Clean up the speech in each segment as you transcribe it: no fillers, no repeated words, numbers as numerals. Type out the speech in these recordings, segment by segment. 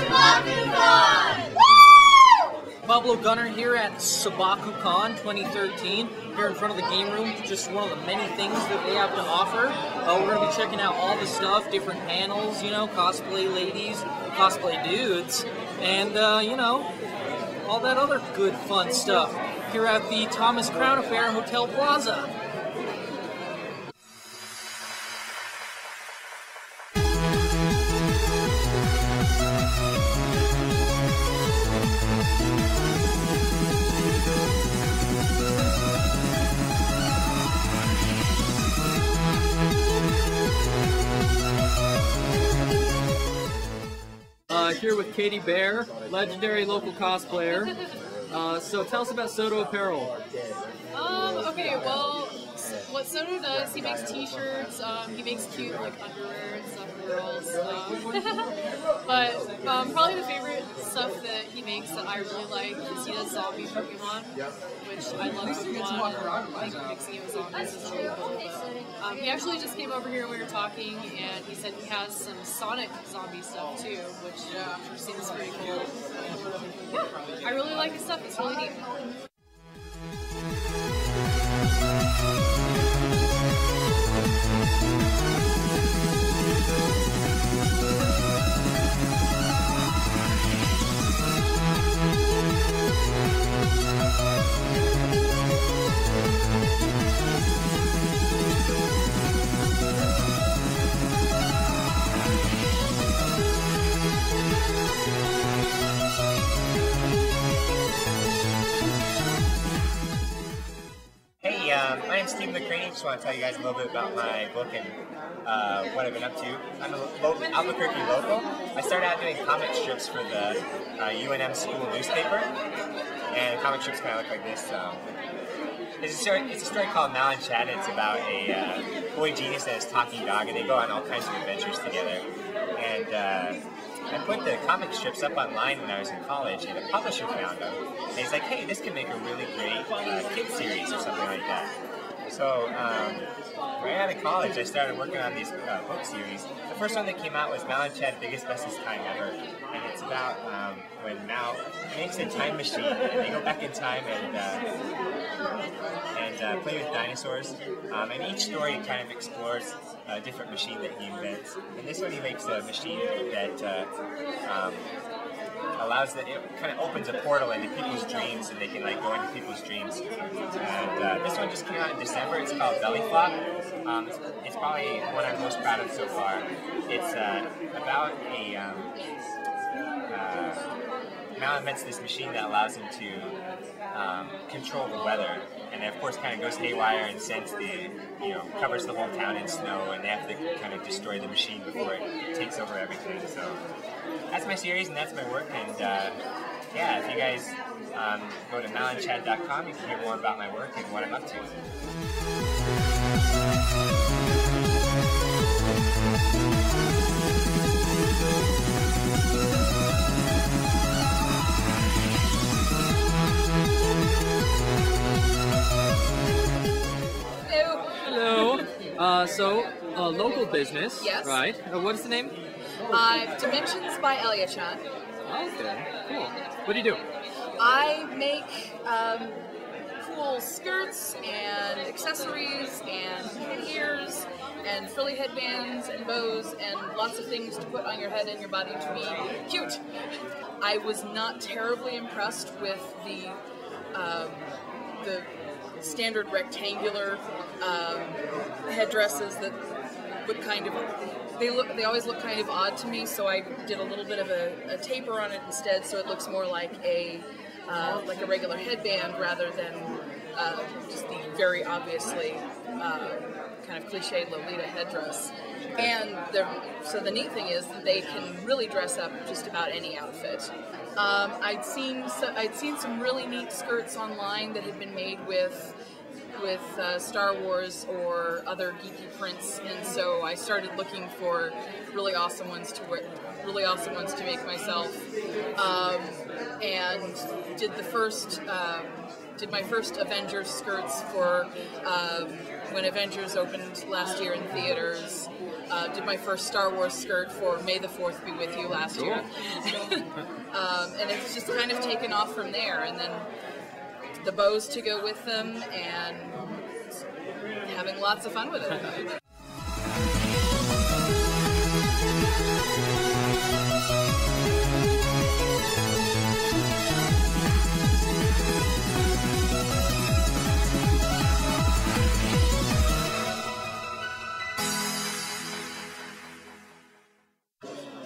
Sabaku Con! Pablo Gunner here at Sabaku Con 2013, here in front of the game room, just one of the many things that they have to offer. We're going to be checking out all the stuff, different panels, you know, cosplay ladies, cosplay dudes, and, you know, all that other good fun stuff here at the Thomas Crown Affair Hotel Plaza. Here with Katie Bear, legendary local cosplayer. So tell us about Soto Apparel. Okay, well, what Soto does, he makes t-shirts, he makes cute like underwear and stuff for girls. But probably the favorite stuff that he makes that I really like is he does zombie Pokemon, which I love Pokemon. I think mixing it with zombies is really cool. He actually just came over here when we were talking, and he said he has some Sonic zombie stuff too, which seems pretty cool. Yeah, I really like his stuff. It's really neat. My name's Stephen McCraney. Just want to tell you guys a little bit about my book and what I've been up to. I'm a Albuquerque local. I started out doing comic strips for the UNM school newspaper, and comic strips kind of look like this. It's a story called Mal and Chad. It's about a boy genius and his talking dog, and they go on all kinds of adventures together. And I put the comic strips up online when I was in college, and a publisher found them. And he's like, hey, this could make a really great kid series or something like that. So right out of college, I started working on these book series. The first one that came out was Mal and Chad, Biggest Bestest Time Ever. And it's about when Mal makes a time machine, and they go back in time and play with dinosaurs. And each story kind of explores a different machine that he invents. And this one he makes a machine that allows that it kind of opens a portal into people's dreams, and they can like go into people's dreams. And this one just came out in December. It's called Belly Flop. It's probably what I'm most proud of so far. It's about a Mal invents this machine that allows him to control the weather, and it of course kind of goes haywire and sends covers the whole town in snow, and they have to kind of destroy the machine before it takes over everything. So that's my series and that's my work, and yeah, if you guys go to malandchad.com, you can hear more about my work and what I'm up to. So, local business, yes. Right? What's the name? Dimensions by Elia-chan. Okay, cool. What do you do? I make cool skirts and accessories and ears and frilly headbands and bows and lots of things to put on your head and your body to be cute. I was not terribly impressed with the standard rectangular headdresses that look kind of, they always look kind of odd to me, so I did a little bit of a taper on it instead, so it looks more like a regular headband rather than just the very obviously kind of cliched Lolita headdress. And so the neat thing is that they can really dress up just about any outfit. I'd seen some really neat skirts online that had been made with Star Wars or other geeky prints, and so I started looking for really awesome ones to wear, really awesome ones to make myself, and did my first Avengers skirts for when Avengers opened last year in theaters. Did my first Star Wars skirt for May the 4th Be With You last year. And it's just kind of taken off from there, and then the bows to go with them, and having lots of fun with it.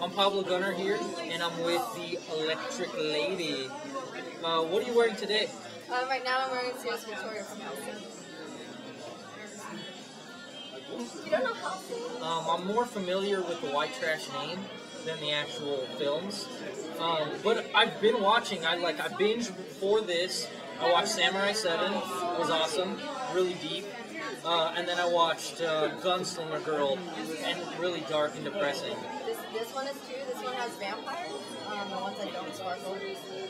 I'm Pablo Gunner here, and I'm with the Electric Lady. What are you wearing today? Right now I'm wearing CS Victoria from Helsinki. You don't know Helsinki? I'm more familiar with the White Trash name than the actual films. But I've been watching, I binged before this. I watched Samurai 7, it was awesome, really deep. And then I watched Gunslinger Girl, and really dark and depressing. This one is too. This one has vampires. The ones that don't sparkle.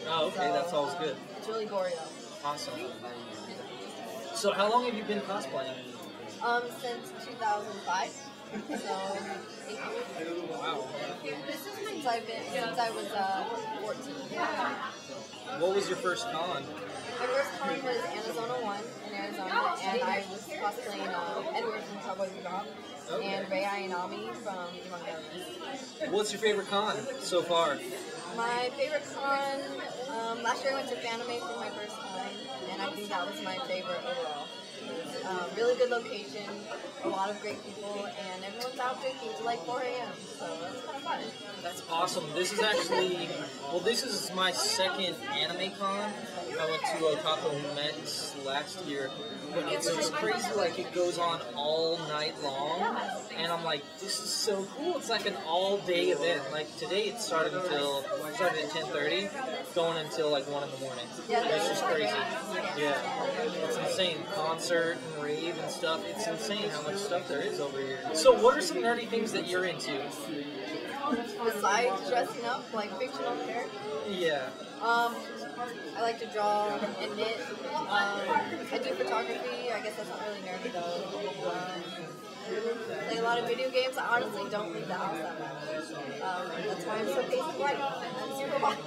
Oh, okay, that's always good. It's really gory though. Awesome. So how long have you been cosplaying? Since 2005. So 8 years. Wow. Since I was 14. What was your first con? My first con was Arizona 1 in Arizona, and I was cosplaying Edward from Cowboy Bebop. Okay. And Rei Ayanami from Evangelion. What's your favorite con so far? My favorite con, last year I went to Fanime for my first time, and I think that was my favorite overall. Really good location, a lot of great people, and everyone's out drinking till like 4 a.m., so it's kind of fun. That's awesome. This is actually, well, this is my second anime con. I went to Otaku Mets last year, but it's just crazy, like it goes on all night long, and I'm like, this is so cool. It's like an all-day event. Like today it started at 10:30, going until like 1 in the morning. It's just crazy. Yeah, it's insane. Concert and rave and stuff. It's insane how much stuff there is over here. So what are some nerdy things that you're into? Besides dressing up like fictional characters? Yeah. I like to draw and knit. I do photography. I guess that's not really nerdy though. Play a lot of video games. I honestly don't leave the house that much. That's why I'm so paced and white. I'm super hot.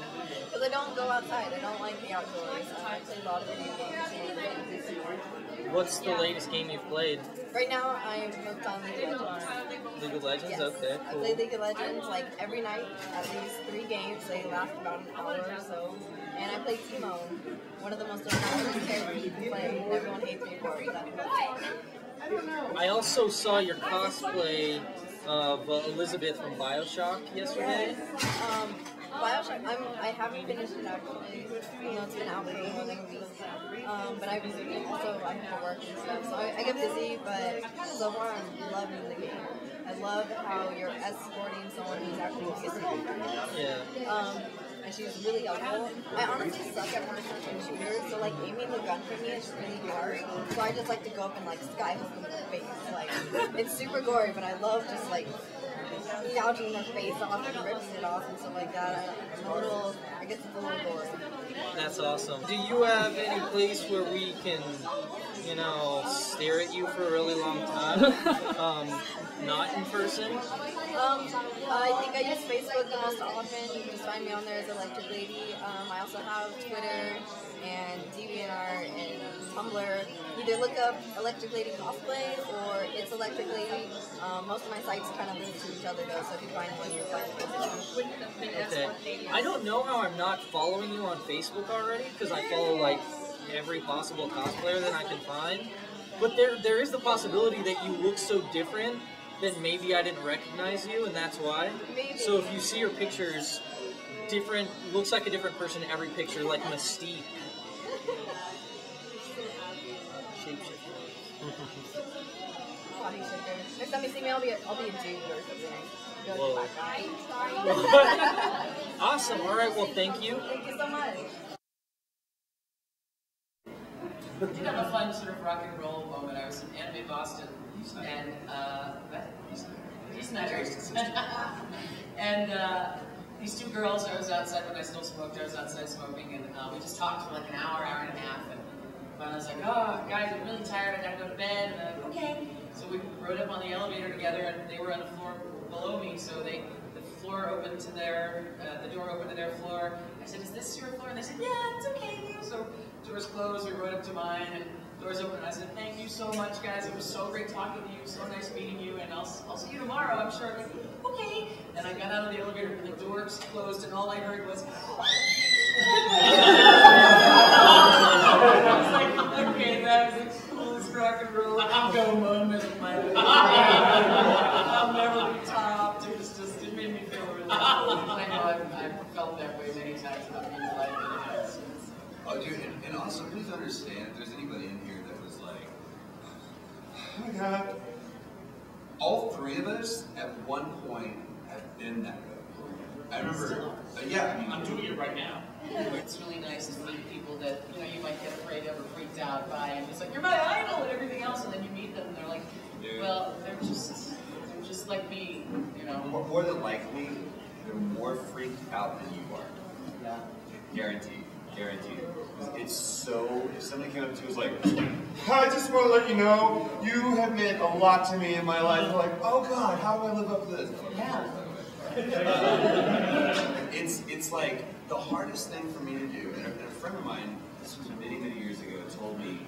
Because I don't go outside. I don't like the outdoors. I play a lot of video games. What's the latest game you've played? Right now, I'm hooked on League of Legends. League of Legends? Yes. Okay, I cool. play League of Legends like every night, at least 3 games. They last about an hour or so. And I play Timo, one of the most annoying characters you can play. Everyone hates me for it. I also saw your cosplay of Elizabeth from BioShock yesterday. BioShock, I haven't finished it actually. You know, it's been out for more than a week. But I have to work and stuff, so I get busy, but so far I'm loving the game. I love how you're escorting someone who's actually kissing. Yeah. And she's really helpful. I honestly suck at first-person shooters, so like aiming the gun for me is really hard. So I just like to go up and like skyhook them in the face. Like, it's super gory, but I love just like gouging their face off and ripping it off and stuff like that. I guess it's a little gory. That's awesome. Do you have any place where we can, you know, stare at you for a really long time? Not in person? I think I use Facebook the most often. You can just find me on there as Electric Lady. I also have Twitter and DeviantArt and Tumblr. Either look up Electric Lady Cosplay or It's Electric Lady. Most of my sites kind of link to each other though, so if you find one, you'll find the other. Okay. I don't know how I'm not following you on Facebook already, because I follow like every possible cosplayer that I can find. But there is the possibility that you look so different that maybe I didn't recognize you, and that's why. Maybe. So if you see your pictures, different, looks like a different person in every picture, like Mystique. Body shaker. Next time you see me, I'll be a dude or something. Go Whoa. to that guy. Awesome. All right. Well, thank you. Thank you so much. I did have a fun sort of rock and roll moment. I was in Anime Boston, and and these two girls, I was outside when I still smoked. I was outside smoking, and we just talked for like an hour and a half. And I was like, "Oh, guys, I'm really tired. I gotta go to bed." And I'm like, "Okay." So we rode up on the elevator together, and they were on the floor below me. So the floor opened to the door opened to their floor. I said, "Is this your floor?" And they said, "Yeah, it's okay." So doors closed, we rode up to mine, and doors open, and I said, "Thank you so much, guys. It was so great talking to you, so nice meeting you, and I'll see you tomorrow, I'm sure." Like, okay. And I got out of the elevator, and the doors closed, and all I heard was, I was like, okay, that was the coolest rock and roll moment of my life. I'll never be topped. It made me feel really cool. I know I've felt that way many times about people's life. Oh, dude, and also please understand if there's anybody in here that was like, oh my god. All three of us at one point have been that way. I remember, yeah, I mean, I'm doing it right now. It's really nice to meet people that, you know, you might get afraid of or freaked out by, and it's like, you're my idol and everything else, and then you meet them and they're like, well, they're just like me, you know. More than likely, they're more freaked out than you are. Yeah. Guaranteed. Guaranteed. It's so, if somebody came up to you and was like, I just want to let you know, you have meant a lot to me in my life. I'm like, oh God, how do I live up to this? Yeah. It's like the hardest thing for me to do, and a friend of mine, this was many, many years ago, told me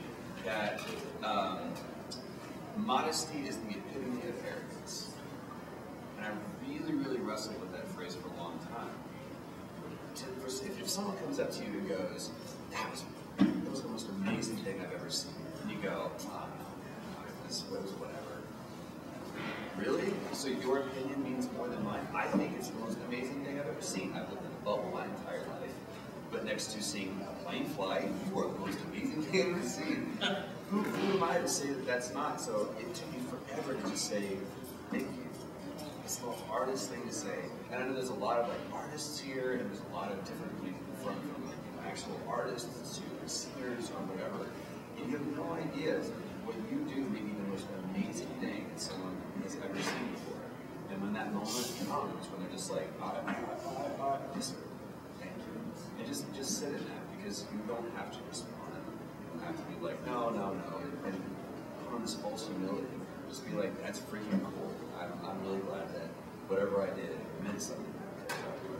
that modesty is the epitome of arrogance. And I really, really wrestled with that phrase for a long time. If someone comes up to you and goes, that was the most amazing thing I've ever seen, and you go, oh, no, this was whatever. Really? So your opinion means more than mine? I think it's the most amazing thing I've ever seen. I've lived in a bubble my entire life. But next to seeing a plane fly, you are the most amazing thing I've ever seen. Who am I to say that that's not? So it took me forever to just say, thank you. It's the hardest thing to say. And I know there's a lot of like artists here, and there's a lot of different people from like, actual artists to singers or whatever. And you have no idea what you do may be the most amazing thing that someone has ever seen before. And when that moment comes, when they're just like, yes, sir, thank you. And just sit in that, because you don't have to respond. You don't have to be like, no, and put on this false humility. Just be like, that's freaking cool. I'm really glad that whatever I did meant something.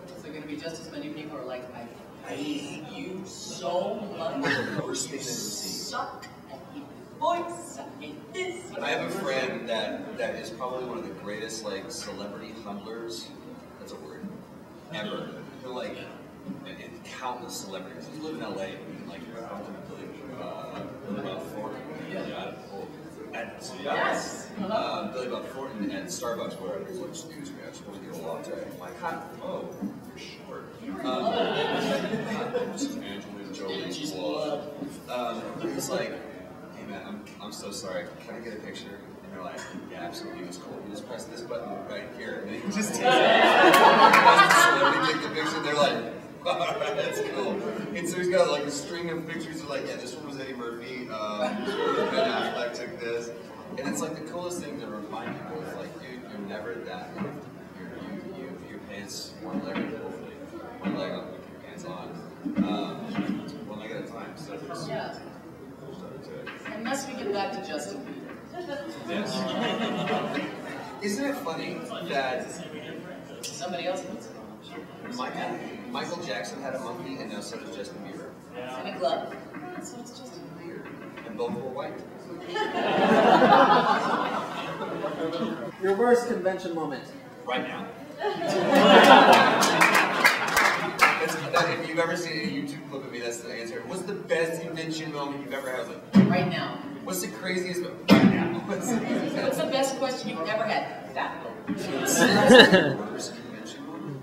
So there are going to be just as many people who are like, I hate you so much. You suck. I hate your voice. I hate this. I have a friend that is probably one of the greatest like celebrity humblers. That's a word. Ever. They're like countless celebrities. You live in LA, and you can like talk to Billy Bob Thornton. Yeah. Yes. Billy Bob Thornton at Starbucks, whatever. He's like, excuse me, I just want to get a latte. I'm like, oh, you're short. This is Angelina Jolie's blood. He's like, hey man, I'm so sorry. Can I get a picture? And they're like, yeah, absolutely. It's cool. You just press this button right here, and then he just takes it. Take the picture. And they're like, alright, that's cool. And so he's got like a string of pictures of like, yeah, this one was Eddie Murphy, Ben Affleck took this. And it's like the coolest thing to remind people is like, dude, you're never that loved. You have your pants one leg, hopefully. One leg up, with your pants on. One leg at a time. So there's Unless we get back to Justin Bieber. Yes. Isn't it funny that Somebody else puts it on. Michael Jackson had a monkey, and now so does Justin Bieber. And a glove. So it's just weird. And both were white. Your worst convention moment. Right now. If you've ever seen a YouTube clip of me, that's the answer. What's the best convention moment you've ever had? Like, right now. What's the craziest moment? Right now. What's the best question you've ever had? That one. Worst convention moment?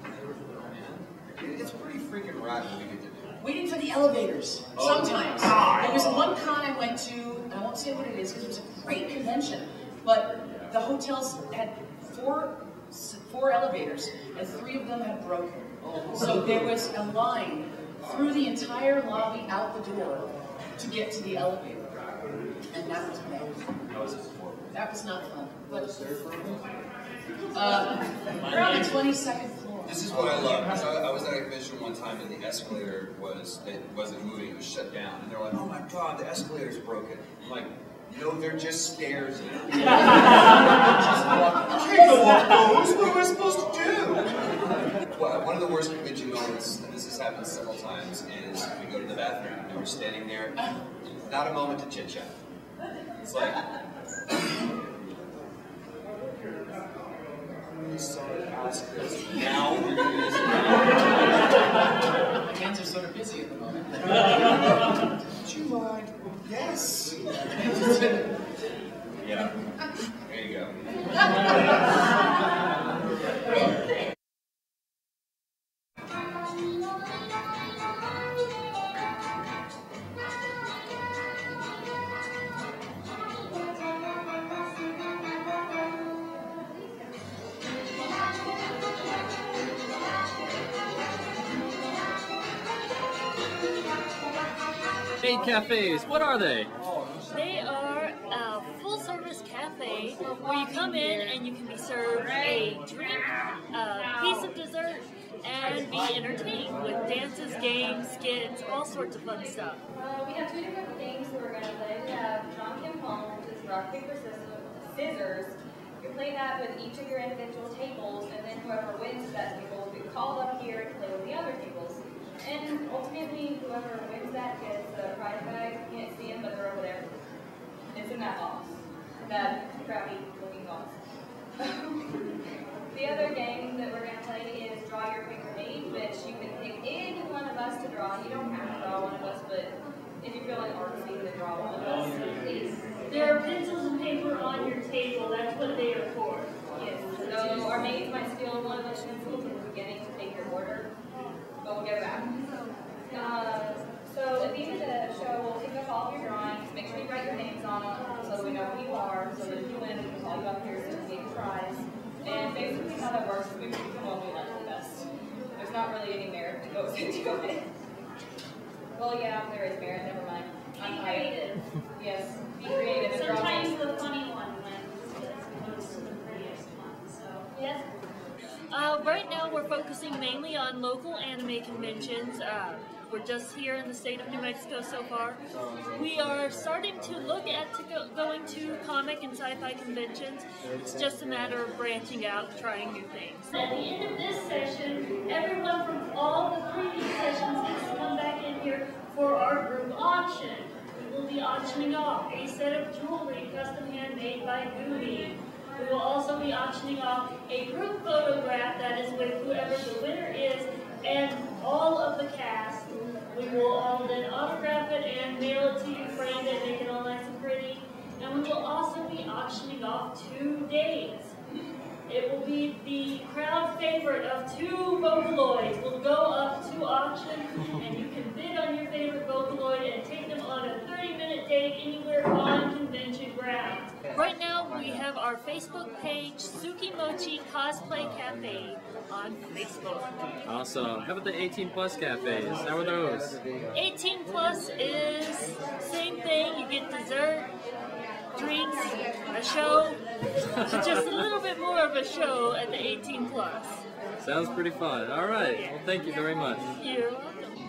It's pretty freaking rad what we get to do. Waiting for the elevators. Sometimes. There was one con I went to, and I won't say what it is because it was a great convention, but the hotels had four elevators, and 3 of them had broken. So there was a line through the entire lobby out the door to get to the elevator. And that was bad. How was it before? That was not fun. But we're on the 22nd floor. This is what I love. So I was at a convention one time and the escalator wasn't moving, it was shut down. And they're like, oh my god, the escalator's broken. I'm like, no, they're just stairs now. I can't go up those. What am I supposed to do? Well, one of the worst convention moments, and this has happened several times, is we go to the bathroom and we're standing there. Not a moment to chit chat. It's like, we saw it ask this. Now we're doing this. My hands are sort of busy at the moment. Would you mind? Yes. Yeah. There you go. Maid cafes, what are they? They are a full-service cafe where you come in and you can be served a drink, a piece of dessert, and be entertained with dances, games, skits, all sorts of fun stuff. We have 2 different things that we're going to play. We have John Kim Pong, which is rock, paper, scissors. You play that with each of your individual tables, and then whoever wins that table will be called up here to play with the other tables. And ultimately, whoever wins that gets the prize bag. You can't see them, but they're over there. It's in that box. That crappy looking box. The other game that we're going to play is Draw Your Pick or Mate, which you can pick any one of us to draw. You don't have to draw one of us, but if you're feeling artsy, then draw one of us, please. There are pencils and paper on your table. That's what they are for. Yes. So our mates might steal one of those pencils in the beginning to take your order, but we'll get it back. So at the end of the show, we'll pick up all of your drawings. Make sure you write your names on them so we know who you are. So that if you win, we can call you up here so you get a prize. And basically how that works is we pick the one we like the best. There's not really any merit that goes into it. Well, yeah, there is merit. Never mind. Be creative. Yes, be creative. And Sometimes the funny one wins as opposed to the prettiest one. So yes. Right now we're focusing mainly on local anime conventions. We're just here in the state of New Mexico so far. We are starting to look at going to comic and sci-fi conventions. It's just a matter of branching out, trying new things. At the end of this session, everyone from all the previous sessions gets to come back in here for our group auction. We will be auctioning off a set of jewelry custom handmade by Goonie. We will also be auctioning off a group photograph that is with whoever the winner is and all of the cast. We will all then autograph it and mail it to you, frame it, make it all nice and pretty. And we will also be auctioning off 2 days. It will be the crowd favorite of 2 Vocaloids. Will go up to auction, and you can bid on your favorite Vocaloid and take them on a 30-minute date anywhere on convention grounds. Right now, we have our Facebook page, Suki Mochi Cosplay Cafe, on Facebook. Awesome. How about the 18 plus cafes? How are those? 18 plus is same thing. You get dessert, drinks, a show, just a little bit more of a show at the 18 plus. Sounds pretty fun. All right. Well, thank you very much. You're welcome.